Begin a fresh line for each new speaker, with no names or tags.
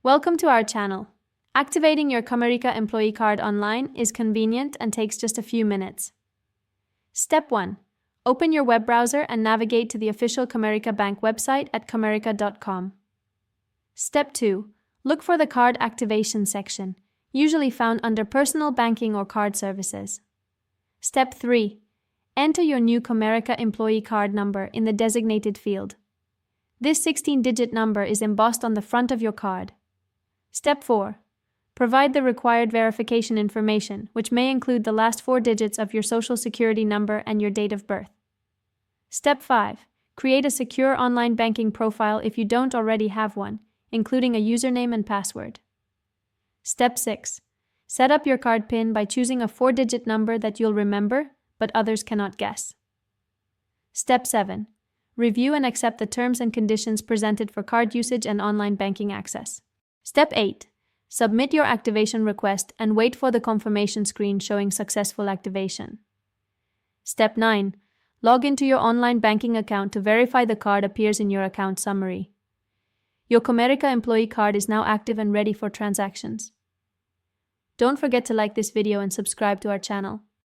Welcome to our channel. Activating your Comerica employee card online is convenient and takes just a few minutes. Step 1. Open your web browser and navigate to the official Comerica Bank website at comerica.com. Step 2. Look for the card activation section, usually found under Personal Banking or Card Services. Step 3. Enter your new Comerica employee card number in the designated field. This 16-digit number is embossed on the front of your card. Step 4. Provide the required verification information, which may include the last 4 digits of your Social Security number and your date of birth. Step 5. Create a secure online banking profile if you don't already have one, including a username and password. Step 6. Set up your card PIN by choosing a 4-digit number that you'll remember, but others cannot guess. Step 7. Review and accept the terms and conditions presented for card usage and online banking access. Step 8. Submit your activation request and wait for the confirmation screen showing successful activation. Step 9. Log into your online banking account to verify the card appears in your account summary. Your Comerica employee card is now active and ready for transactions. Don't forget to like this video and subscribe to our channel.